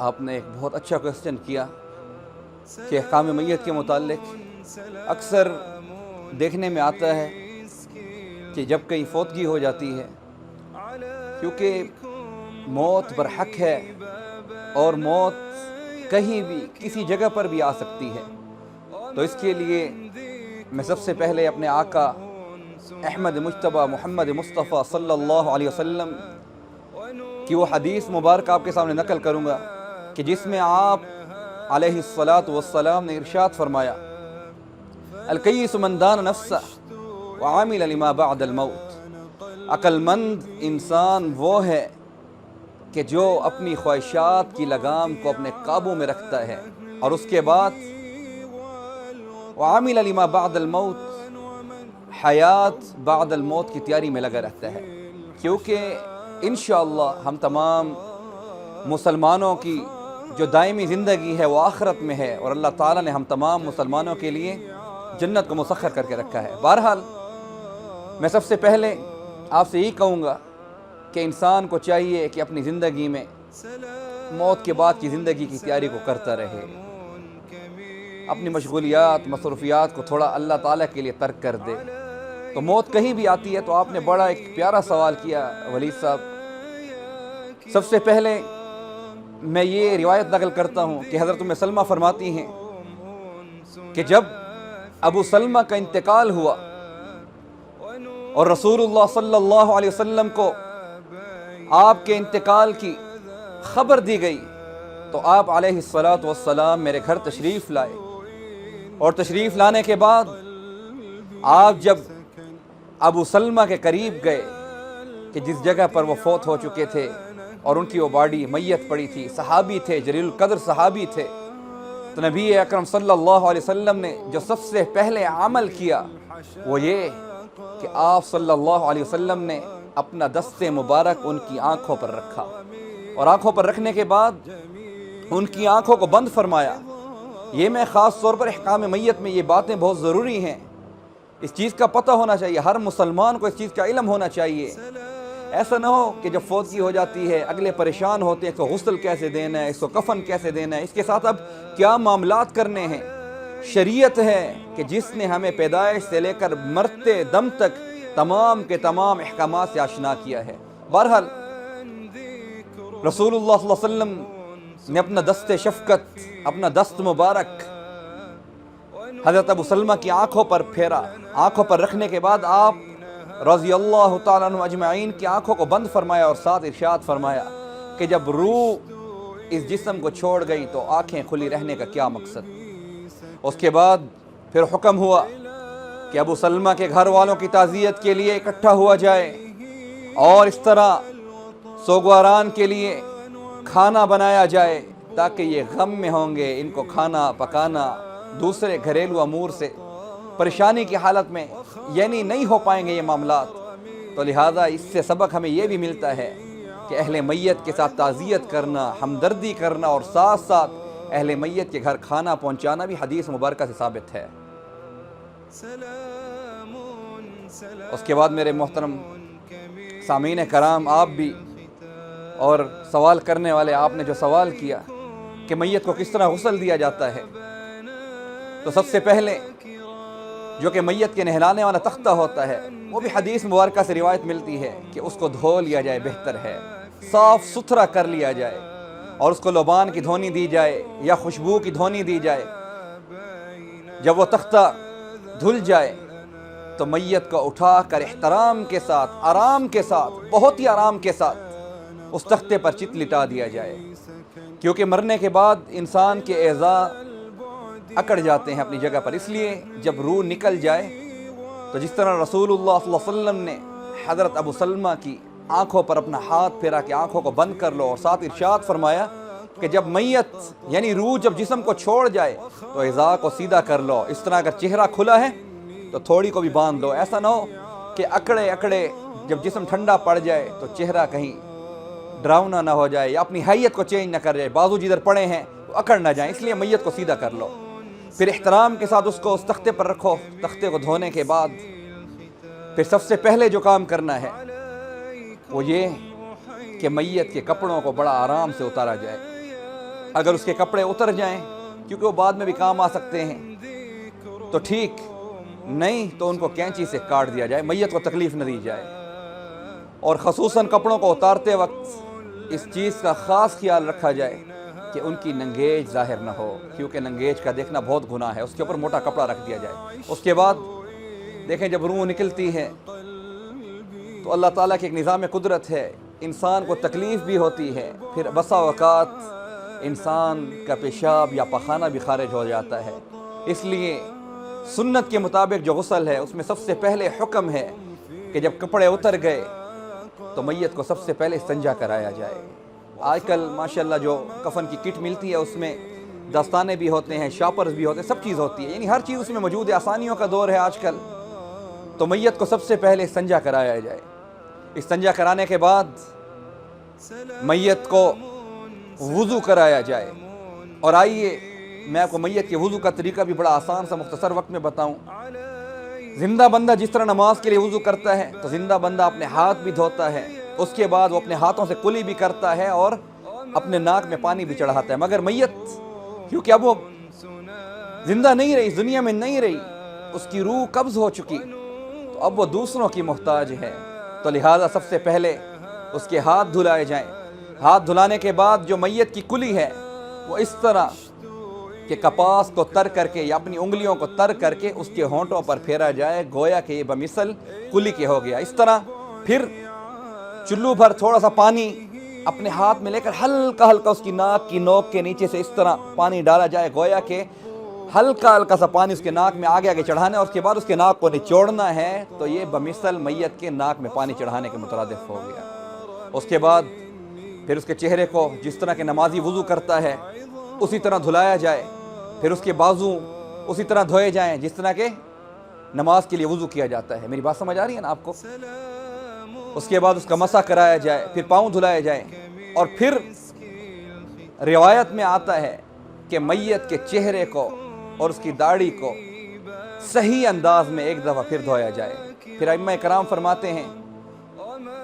آپ نے ایک بہت اچھا کویسچن کیا کہ احکام میت کے متعلق اکثر دیکھنے میں آتا ہے کہ جب کہیں فوتگی ہو جاتی ہے، کیونکہ موت برحق ہے اور موت کہیں بھی کسی جگہ پر بھی آ سکتی ہے، تو اس کے لیے میں سب سے پہلے اپنے آقا احمد مجتبیٰ محمد مصطفیٰ صلی اللہ علیہ وسلم کی وہ حدیث مبارک آپ کے سامنے نقل کروں گا کہ جس میں آپ علیہ الصلاۃ والسلام نے ارشاد فرمایا، الکیس من دان نفسہ وعامل لما بعد الموت، عقل مند انسان وہ ہے کہ جو اپنی خواہشات کی لگام کو اپنے قابو میں رکھتا ہے اور اس کے بعد وعامل لما بعد الموت، حیات بعد الموت کی تیاری میں لگا رہتا ہے، کیونکہ انشاءاللہ ہم تمام مسلمانوں کی جو دائمی زندگی ہے وہ آخرت میں ہے، اور اللہ تعالیٰ نے ہم تمام مسلمانوں کے لیے جنت کو مسخر کر کے رکھا ہے۔ بہرحال میں سب سے پہلے آپ سے یہی کہوں گا کہ انسان کو چاہیے کہ اپنی زندگی میں موت کے بعد کی زندگی کی تیاری کو کرتا رہے، اپنی مشغولیات مصروفیات کو تھوڑا اللہ تعالیٰ کے لیے ترک کر دے۔ تو موت کہیں بھی آتی ہے، تو آپ نے بڑا ایک پیارا سوال کیا ولید صاحب۔ سب سے پہلے میں یہ روایت نقل کرتا ہوں کہ حضرت ام سلمہ فرماتی ہیں کہ جب ابو سلمہ کا انتقال ہوا اور رسول اللہ صلی اللہ علیہ وسلم کو آپ کے انتقال کی خبر دی گئی تو آپ علیہ الصلاۃ والسلام میرے گھر تشریف لائے، اور تشریف لانے کے بعد آپ جب ابو سلمہ کے قریب گئے کہ جس جگہ پر وہ فوت ہو چکے تھے اور ان کی وہ باڈی میت پڑی تھی، صحابی تھے، جلیل القدر صحابی تھے، تو نبی اکرم صلی اللہ علیہ وسلم نے جو سب سے پہلے عمل کیا وہ یہ کہ آپ صلی اللہ علیہ وسلم نے اپنا دست مبارک ان کی آنکھوں پر رکھا، اور آنکھوں پر رکھنے کے بعد ان کی آنکھوں کو بند فرمایا۔ یہ میں خاص طور پر احکام میت میں یہ باتیں بہت ضروری ہیں، اس چیز کا پتہ ہونا چاہیے، ہر مسلمان کو اس چیز کا علم ہونا چاہیے۔ ایسا نہ ہو کہ جب فوتگی ہو جاتی ہے اگلے پریشان ہوتے ہیں، اس کو غسل کیسے دینا ہے، اس کو کفن کیسے دینا ہے، اس کے ساتھ اب کیا معاملات کرنے ہیں۔ شریعت ہے کہ جس نے ہمیں پیدائش سے لے کر مرتے دم تک تمام کے تمام احکامات سے آشنا کیا ہے۔ بہرحال رسول اللہ صلی اللہ علیہ وسلم نے اپنا دست شفقت، اپنا دست مبارک حضرت ابو سلمہ کی آنکھوں پر پھیرا، آنکھوں پر رکھنے کے بعد آپ رضی اللہ تعالیٰ عنہ اجمعین کی آنکھوں کو بند فرمایا اور ساتھ ارشاد فرمایا کہ جب روح اس جسم کو چھوڑ گئی تو آنکھیں کھلی رہنے کا کیا مقصد۔ اس کے بعد پھر حکم ہوا کہ ابو سلمہ کے گھر والوں کی تعزیت کے لیے اکٹھا ہوا جائے، اور اس طرح سوگواران کے لیے کھانا بنایا جائے تاکہ یہ غم میں ہوں گے، ان کو کھانا پکانا دوسرے گھریلو امور سے پریشانی کی حالت میں یعنی نہیں ہو پائیں گے یہ معاملات۔ تو لہٰذا اس سے سبق ہمیں یہ بھی ملتا ہے کہ اہل میت کے ساتھ تعزیت کرنا، ہمدردی کرنا، اور ساتھ ساتھ اہل میت کے گھر کھانا پہنچانا بھی حدیث مبارکہ سے ثابت ہے۔ اس کے بعد میرے محترم سامعین کرام، آپ بھی اور سوال کرنے والے آپ نے جو سوال کیا کہ میت کو کس طرح غسل دیا جاتا ہے، تو سب سے پہلے جو کہ میت کے نہلانے والا تختہ ہوتا ہے وہ بھی حدیث مبارکہ سے روایت ملتی ہے کہ اس کو دھو لیا جائے، بہتر ہے، صاف ستھرا کر لیا جائے، اور اس کو لبان کی دھونی دی جائے یا خوشبو کی دھونی دی جائے۔ جب وہ تختہ دھل جائے تو میت کو اٹھا کر احترام کے ساتھ، آرام کے ساتھ، بہت ہی آرام کے ساتھ اس تختے پر چت لٹا دیا جائے، کیونکہ مرنے کے بعد انسان کے اعضاء اکڑ جاتے ہیں اپنی جگہ پر، اس لیے جب روح نکل جائے تو جس طرح رسول اللہ صلی اللہ علیہ وسلم نے حضرت ابو سلمہ کی آنکھوں پر اپنا ہاتھ پھیرا کہ آنکھوں کو بند کر لو، اور ساتھ ارشاد فرمایا کہ جب میت یعنی روح جب جسم کو چھوڑ جائے تو اعضاء کو سیدھا کر لو، اس طرح اگر چہرہ کھلا ہے تو تھوڑی کو بھی باندھ لو، ایسا نہ ہو کہ اکڑے اکڑے جب جسم ٹھنڈا پڑ جائے تو چہرہ کہیں ڈراؤنا نہ ہو جائے یا اپنی حیت کو چینج نہ کر جائے، بازو جدھر پڑے ہیں تو اکڑ نہ جائیں، اس لیے میت کو سیدھا کر لو۔ پھر احترام کے ساتھ اس کو اس تختے پر رکھو۔ تختے کو دھونے کے بعد پھر سب سے پہلے جو کام کرنا ہے وہ یہ کہ میت کے کپڑوں کو بڑا آرام سے اتارا جائے، اگر اس کے کپڑے اتر جائیں کیونکہ وہ بعد میں بھی کام آ سکتے ہیں تو ٹھیک، نہیں تو ان کو کینچی سے کاٹ دیا جائے، میت کو تکلیف نہ دی جائے۔ اور خصوصاً کپڑوں کو اتارتے وقت اس چیز کا خاص خیال رکھا جائے کہ ان کی ننگیج ظاہر نہ ہو، کیونکہ ننگیج کا دیکھنا بہت گناہ ہے۔ اس کے اوپر موٹا کپڑا رکھ دیا جائے۔ اس کے بعد دیکھیں جب روح نکلتی ہے تو اللہ تعالیٰ کی ایک نظام قدرت ہے، انسان کو تکلیف بھی ہوتی ہے، پھر بسا اوقات انسان کا پیشاب یا پخانہ بھی خارج ہو جاتا ہے۔ اس لیے سنت کے مطابق جو غسل ہے اس میں سب سے پہلے حکم ہے کہ جب کپڑے اتر گئے تو میت کو سب سے پہلے استنجا کرایا جائے۔ آج کل ماشاءاللہ جو کفن کی کٹ ملتی ہے اس میں دستانے بھی ہوتے ہیں، شاپرز بھی ہوتے ہیں، سب چیز ہوتی ہے، یعنی ہر چیز اس میں موجود ہے، آسانیوں کا دور ہے آج کل۔ تو میت کو سب سے پہلے استنجا کرایا جائے۔ استنجا کرانے کے بعد میت کو وضو کرایا جائے۔ اور آئیے میں آپ کو میت کے وضو کا طریقہ بھی بڑا آسان سا مختصر وقت میں بتاؤں۔ زندہ بندہ جس طرح نماز کے لیے وضو کرتا ہے تو زندہ بندہ اپنے ہاتھ بھی دھوتا ہے، اس کے بعد وہ اپنے ہاتھوں سے کلی بھی کرتا ہے اور اپنے ناک میں پانی بھی چڑھاتا ہے۔ مگر میت کیونکہ اب وہ زندہ نہیں رہی، دنیا میں نہیں رہی، اس کی روح قبض ہو چکی، تو اب وہ دوسروں کی محتاج ہے، تو لہٰذا سب سے پہلے اس کے ہاتھ دھلائے جائیں۔ ہاتھ دھلانے کے بعد جو میت کی کلی ہے وہ اس طرح کہ کپاس کو تر کر کے یا اپنی انگلیوں کو تر کر کے اس کے ہونٹوں پر پھیرا جائے، گویا کہ یہ بمثل کلی کے ہو گیا۔ اس طرح پھر چلو بھر تھوڑا سا پانی اپنے ہاتھ میں لے کر ہلکا ہلکا اس کی ناک کی نوک کے نیچے سے اس طرح پانی ڈالا جائے، گویا کہ ہلکا ہلکا سا پانی اس کے ناک میں آگے آگے چڑھانا ہے، اور اس کے بعد اس کے ناک کو نچوڑنا ہے، تو یہ بمثل میت کے ناک میں پانی چڑھانے کے مترادف ہو گیا۔ اس کے بعد پھر اس کے چہرے کو جس طرح کے نمازی وضو کرتا ہے اسی طرح دھلایا جائے، پھر اس کے بازو اسی طرح دھوئے جائیں جس طرح کے نماز کے لیے وضو کیا جاتا ہے۔ میری بات سمجھ آ رہی ہے نا آپ کو؟ اس کے بعد اس کا مسح کرایا جائے، پھر پاؤں دھلائے جائیں، اور پھر روایت میں آتا ہے کہ میت کے چہرے کو اور اس کی داڑھی کو صحیح انداز میں ایک دفعہ پھر دھویا جائے۔ پھر ائمہ کرام فرماتے ہیں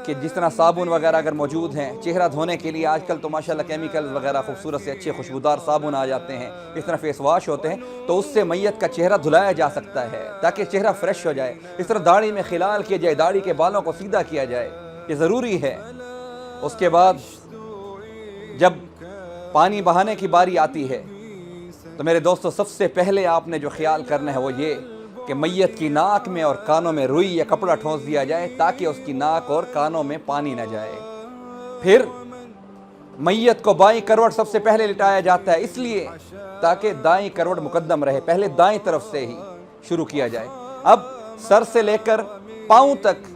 کہ جس طرح صابن وغیرہ اگر موجود ہیں چہرہ دھونے کے لیے، آج کل تو ماشاءاللہ کیمیکل وغیرہ خوبصورت سے اچھے خوشبودار صابن آ جاتے ہیں، اس طرح فیس واش ہوتے ہیں، تو اس سے میت کا چہرہ دھلایا جا سکتا ہے تاکہ چہرہ فریش ہو جائے۔ اس طرح داڑھی میں خلال کیا جائے، داڑھی کے بالوں کو سیدھا کیا جائے، یہ ضروری ہے۔ اس کے بعد جب پانی بہانے کی باری آتی ہے تو میرے دوستو سب سے پہلے آپ نے جو خیال کرنا ہے وہ یہ کہ میت کی ناک میں اور کانوں میں روئی یا کپڑا ٹھونس دیا جائے تاکہ اس کی ناک اور کانوں میں پانی نہ جائے۔ پھر میت کو بائیں کروٹ سب سے پہلے لٹایا جاتا ہے، اس لیے تاکہ دائیں کروٹ مقدم رہے، پہلے دائیں طرف سے ہی شروع کیا جائے۔ اب سر سے لے کر پاؤں تک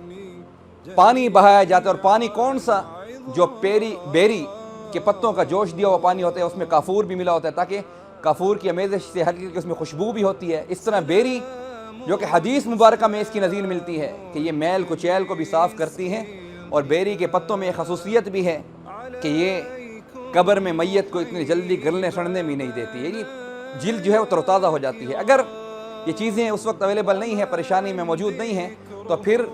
پانی بہایا جاتا ہے، اور پانی کون سا؟ جو بیری کے پتوں کا جوش دیا ہوا پانی ہوتا ہے، اس میں کافور بھی ملا ہوتا ہے تاکہ کافور کی آمیزش سے حقیقت اس میں خوشبو بھی ہوتی ہے۔ اس طرح بیری جو کہ حدیث مبارکہ میں اس کی نظیر ملتی ہے کہ یہ میل کچیل کو بھی صاف کرتی ہے، اور بیری کے پتوں میں یہ خصوصیت بھی ہے کہ یہ قبر میں میت کو اتنی جلدی گلنے سڑنے بھی نہیں دیتی ہے، یہ جلد جو ہے وہ تروتازہ ہو جاتی ہے۔ اگر یہ چیزیں اس وقت اویلیبل نہیں ہیں، پریشانی میں موجود نہیں ہیں، تو پھر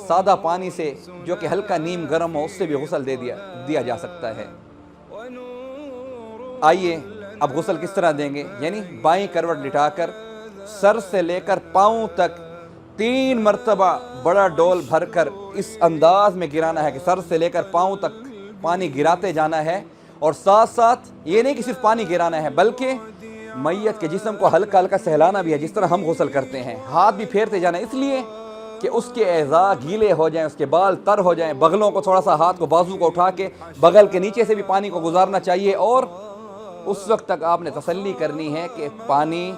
سادہ پانی سے جو کہ ہلکا نیم گرم ہو اس سے بھی غسل دیا جا سکتا ہے۔ آئیے اب غسل کس طرح دیں گے، یعنی بائیں کروٹ لٹا کر سر سے لے کر پاؤں تک 3 مرتبہ بڑا ڈول بھر کر اس انداز میں گرانا ہے کہ سر سے لے کر پاؤں تک پانی گراتے جانا ہے، اور ساتھ ساتھ یہ نہیں کہ صرف پانی گرانا ہے بلکہ میت کے جسم کو ہلکا ہلکا سہلانا بھی ہے، جس طرح ہم غسل کرتے ہیں، ہاتھ بھی پھیرتے جانا ہے، اس لیے کہ اس کے اعضاء گیلے ہو جائیں، اس کے بال تر ہو جائیں۔ بغلوں کو تھوڑا سا ہاتھ کو بازو کو اٹھا کے بغل کے نیچے سے بھی پانی کو گزارنا چاہیے، اور اس وقت تک آپ نے تسلی کرنی ہے کہ پانی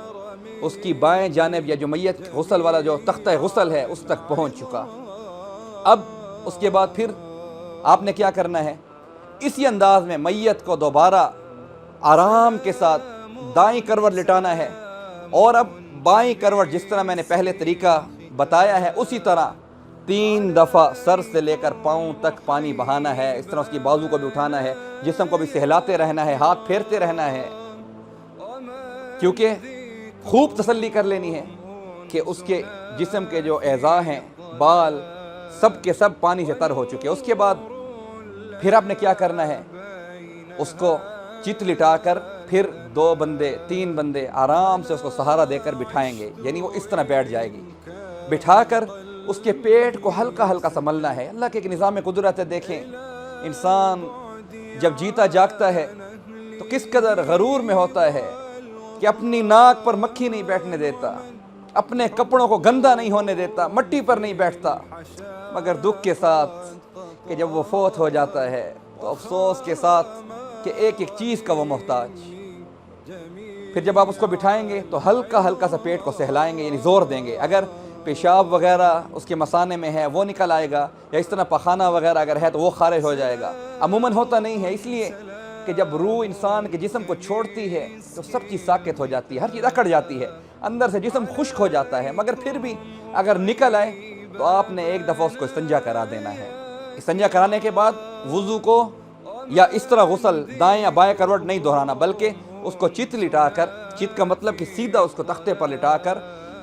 اس کی بائیں جانب یا جو میت غسل والا جو تختہ غسل ہے اس تک پہنچ چکا۔ اب اس کے بعد پھر آپ نے کیا کرنا ہے، اسی انداز میں میت کو دوبارہ آرام کے ساتھ دائیں کروٹ لٹانا ہے، اور اب بائیں کروٹ جس طرح میں نے پہلے طریقہ بتایا ہے اسی طرح 3 دفعہ سر سے لے کر پاؤں تک پانی بہانا ہے، اس طرح اس کی بازو کو بھی اٹھانا ہے، جسم کو بھی سہلاتے رہنا ہے، ہاتھ پھیرتے رہنا ہے، کیونکہ خوب تسلی کر لینی ہے کہ اس کے جسم کے جو اعضاء ہیں، بال سب کے سب پانی سے تر ہو چکے۔ اس کے بعد پھر آپ نے کیا کرنا ہے، اس کو چت لٹا کر پھر 2 بندے 3 بندے آرام سے اس کو سہارا دے کر بٹھائیں گے، یعنی وہ اس طرح بیٹھ جائے گی، بٹھا کر اس کے پیٹ کو ہلکا ہلکا سنبھلنا ہے۔ اللہ کے ایک نظام قدرت ہے، دیکھیں انسان جب جیتا جاگتا ہے تو کس قدر غرور میں ہوتا ہے کہ اپنی ناک پر مکھی نہیں بیٹھنے دیتا، اپنے کپڑوں کو گندا نہیں ہونے دیتا، مٹی پر نہیں بیٹھتا، مگر دکھ کے ساتھ کہ جب وہ فوت ہو جاتا ہے تو افسوس کے ساتھ کہ ایک ایک چیز کا وہ محتاج۔ پھر جب آپ اس کو بٹھائیں گے تو ہلکا ہلکا سا پیٹ کو سہلائیں گے، یعنی زور دیں گے، اگر پیشاب وغیرہ اس کے مثانے میں ہے وہ نکل آئے گا، یا اس طرح پخانہ وغیرہ اگر ہے تو وہ خارج ہو جائے گا۔ عموماً ہوتا نہیں ہے، اس لیے کہ جب روح انسان کے جسم کو چھوڑتی ہے تو سب چیز ساکت ہو جاتی ہے، ہر چیز اکڑ جاتی ہے، اندر سے جسم خشک ہو جاتا ہے، مگر پھر بھی اگر نکل آئے تو آپ نے ایک دفعہ اس کو استنجا کرا دینا ہے۔ استنجا کرانے کے بعد وضو کو یا اس طرح غسل دائیں یا بائیں کروٹ نہیں دہرانا، بلکہ اس کو چت لٹا کر، چت کا مطلب کہ سیدھا اس کو تختے پر لٹا کر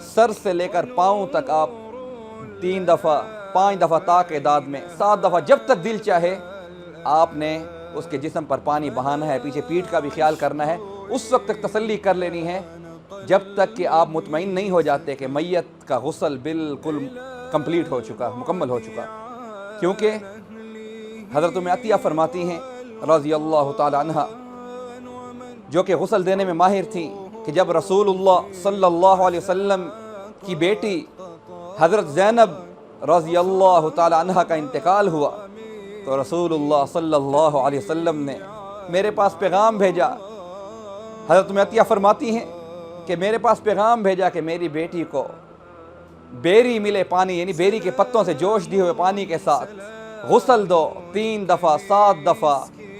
سر سے لے کر پاؤں تک آپ 3 دفعہ 5 دفعہ تاک اعداد میں 7 دفعہ جب تک دل چاہے آپ نے اس کے جسم پر پانی بہانا ہے، پیچھے پیٹھ کا بھی خیال کرنا ہے، اس وقت تک تسلی کر لینی ہے جب تک کہ آپ مطمئن نہیں ہو جاتے کہ میت کا غسل بالکل کمپلیٹ ہو چکا، مکمل ہو چکا۔ کیونکہ حضرت ام عطیہ فرماتی ہیں رضی اللہ تعالی عنہ، جو کہ غسل دینے میں ماہر تھیں، کہ جب رسول اللہ صلی اللہ علیہ وسلم کی بیٹی حضرت زینب رضی اللہ تعالی عنہ کا انتقال ہوا تو رسول اللہ صلی اللہ علیہ وسلم نے میرے پاس پیغام بھیجا۔ حضرت ام عطیہ فرماتی ہیں کہ میرے پاس پیغام بھیجا کہ میری بیٹی کو بیری ملے پانی، یعنی بیری کے پتوں سے جوش دیے ہوئے پانی کے ساتھ غسل دو، 3 دفعہ 7 دفعہ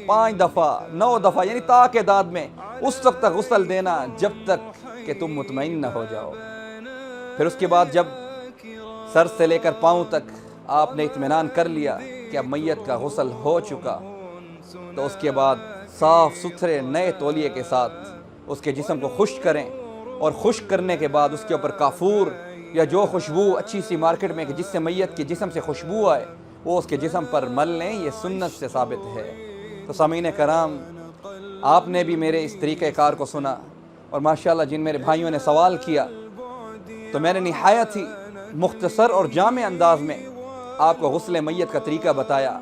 5 دفعہ 9 دفعہ، یعنی تاک اعداد میں اس وقت تک غسل دینا جب تک کہ تم مطمئن نہ ہو جاؤ۔ پھر اس کے بعد جب سر سے لے کر پاؤں تک آپ نے اطمینان کر لیا کہ اب میت کا غسل ہو چکا تو اس کے بعد صاف ستھرے نئے تولیے کے ساتھ اس کے جسم کو خشک کریں، اور خشک کرنے کے بعد اس کے اوپر کافور یا جو خوشبو اچھی سی مارکیٹ میں کہ جس سے میت کے جسم سے خوشبو آئے وہ اس کے جسم پر مل لیں، یہ سنت سے ثابت ہے۔ تو سامعین کرام، آپ نے بھی میرے اس طریقہ کار کو سنا، اور ماشاءاللہ جن میرے بھائیوں نے سوال کیا تو میں نے نہایت ہی مختصر اور جامع انداز میں آپ کو غسل میت کا طریقہ بتایا۔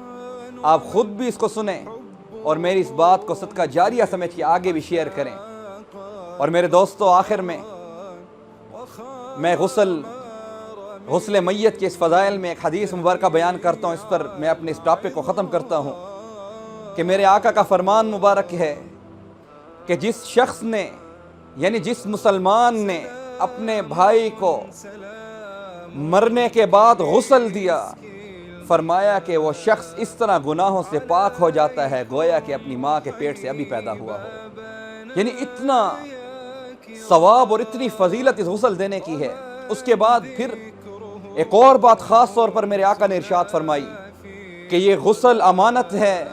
آپ خود بھی اس کو سنیں اور میری اس بات کو صدقہ جاریہ سمجھ کے آگے بھی شیئر کریں۔ اور میرے دوستو، آخر میں غسل میت کے اس فضائل میں ایک حدیث مبارکہ بیان کرتا ہوں، اس پر میں اپنے اس ٹاپک کو ختم کرتا ہوں کہ میرے آقا کا فرمان مبارک ہے کہ جس شخص نے، یعنی جس مسلمان نے اپنے بھائی کو مرنے کے بعد غسل دیا، فرمایا کہ وہ شخص اس طرح گناہوں سے پاک ہو جاتا ہے گویا کہ اپنی ماں کے پیٹ سے ابھی پیدا ہوا ہو۔ یعنی اتنا ثواب اور اتنی فضیلت اس غسل دینے کی ہے۔ اس کے بعد پھر ایک اور بات خاص طور پر میرے آقا نے ارشاد فرمائی کہ یہ غسل امانت ہے،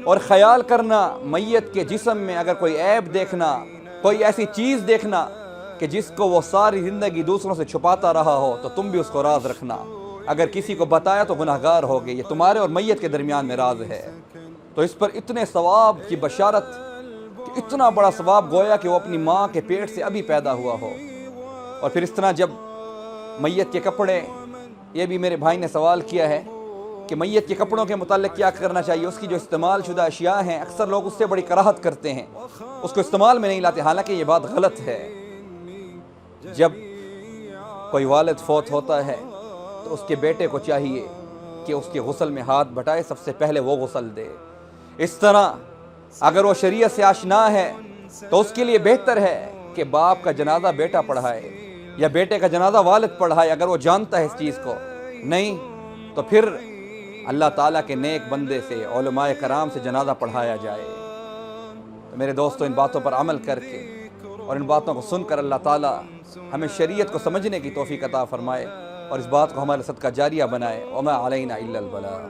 اور خیال کرنا میت کے جسم میں اگر کوئی عیب دیکھنا، کوئی ایسی چیز دیکھنا کہ جس کو وہ ساری زندگی دوسروں سے چھپاتا رہا ہو تو تم بھی اس کو راز رکھنا، اگر کسی کو بتایا تو گناہگار ہوگے، یہ تمہارے اور میت کے درمیان میں راز ہے۔ تو اس پر اتنے ثواب کی بشارت کہ اتنا بڑا ثواب گویا کہ وہ اپنی ماں کے پیٹ سے ابھی پیدا ہوا ہو۔ اور پھر اس طرح جب میت کے کپڑے، یہ بھی میرے بھائی نے سوال کیا ہے کہ میت کے کپڑوں کے متعلق کیا کرنا چاہیے، اس کی جو استعمال شدہ اشیاء ہیں اکثر لوگ اس سے بڑی کراہت کرتے ہیں، اس کو استعمال میں نہیں لاتے، حالانکہ یہ بات غلط ہے۔ جب کوئی والد فوت ہوتا ہے تو اس کے بیٹے کو چاہیے کہ اس کے غسل میں ہاتھ بٹائے، سب سے پہلے وہ غسل دے۔ اس طرح اگر وہ شریعت سے آشنا ہے تو اس کے لیے بہتر ہے کہ باپ کا جنازہ بیٹا پڑھائے یا بیٹے کا جنازہ والد پڑھائے، اگر وہ جانتا ہے اس چیز کو۔ نہیں تو پھر اللہ تعالیٰ کے نیک بندے سے، علماء کرام سے جنازہ پڑھایا جائے۔ تو میرے دوستو، ان باتوں پر عمل کر کے اور ان باتوں کو سن کر اللہ تعالیٰ ہمیں شریعت کو سمجھنے کی توفیق عطا فرمائے اور اس بات کو ہمارے صدقہ جاریہ بنائے۔ وما علینا الا البلاغ۔